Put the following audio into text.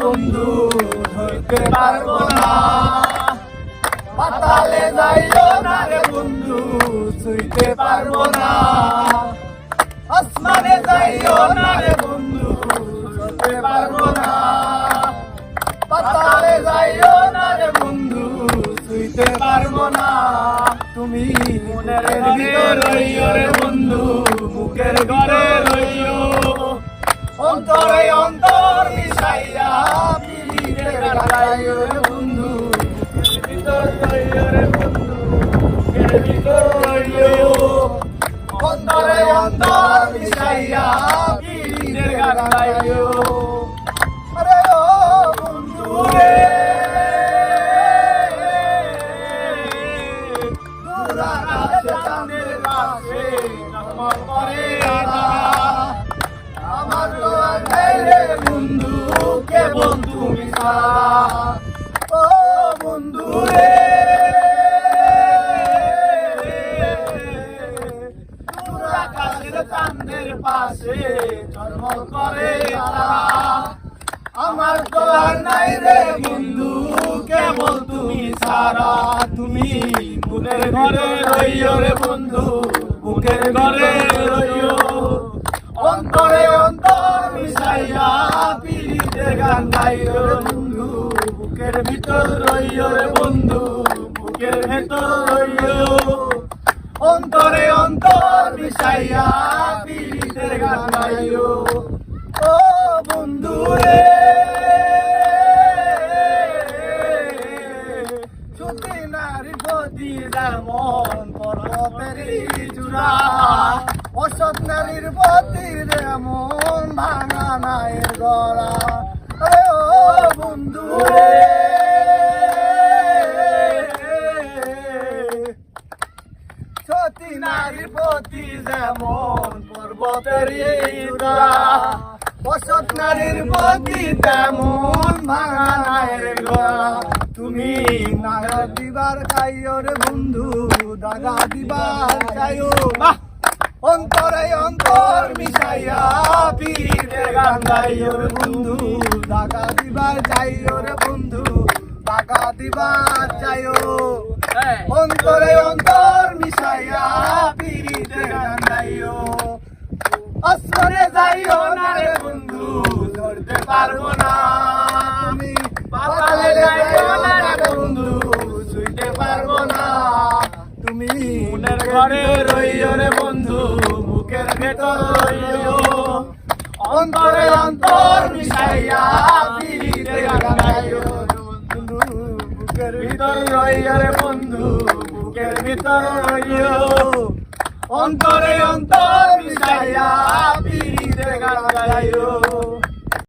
বন্ধু ধরতে পারবো না। পাতালে যাইও না রে বন্ধু ছুঁইতে পারবো না। আসমানে যাইও না রে বন্ধু ধরতে পারবো না। পাতালে যাইও না রে বন্ধু ছুঁইতে পারবো না। তুমি মনের ভিতরে রইও রে বন্ধু, বুকের ঘরে রইও। অন্তরে অন্তর মিশাইয়া পিরিতে গাইও রে বন্ধু, বুকের ভিতর রইও রে বন্ধু, বুকের ভিতর রইও। অন্তরে অন্তর মিশাইয়া পিরিতে গাইও। আরে ও বন্ধু রে, দূর আকাশে চাঁদের পাশে ঝলমল করে তারা। আমার তো আর নাই রে বন্ধু, কেবল তুমি ছাড়া। ও বন্ধু রে, দূর আকাশের চাঁদের পাশে ঝলমল করে তারা। আমার তো আর নাই রে বন্ধু, কেবল তুমি ছাড়া। তুমি বুকের ঘরে রইও রে বন্ধু, বুকের ঘরে রইও। অন্তরে অন্তর মিশাইয়া পিরিতের গান গাইও রে বন্ধু, বুকের ভিতর রইও রে বন্ধু, বুকের ভিতর রইও। অন্তরে অন্তর মিশাইয়া পিরিতের গান গাইও। ও বন্ধু রে, সত্যি নারী প্রতি যেমন পর্বতের চূড়া, অসৎ নারীর প্রতি যেমন ভাঙা নায়ের গড়া। আরে ও বন্ধু রে, সতী নারীর প্রতি যেমন পর্বতের চূড়া, অসৎ নারীর প্রতি তেমন ভাঙা নায়ের গড়া। তুমি দাগা দিবার চাইও রে বন্ধু, দাগা দিবার চাইও। অন্তরে অন্তর মিশাইয়া পিরিতের গান গাইও রে বন্ধু, দাগা দিবার চাইও রে বন্ধু, দাগা দিবার চাইও। অন্তরে অন্তর মিশাইয়া পিরিতের গান গাইও। আসমানে যাইও না রে বন্ধু, ধরতে পারবো না। তুমি পাতালে যাইও না রে বন্ধু, ছুঁইতে পারবো না। তুমি মনের ঘরে রইও রে বন্ধু, বুকের ভেতর রইও। অন্তরে অন্তর মিশাইয়া পিরিতের গান গাইও বন্ধু, বুকের ভিতর রইও রে বন্ধু, বুকের ভিতর রইও। অন্তরে অন্তর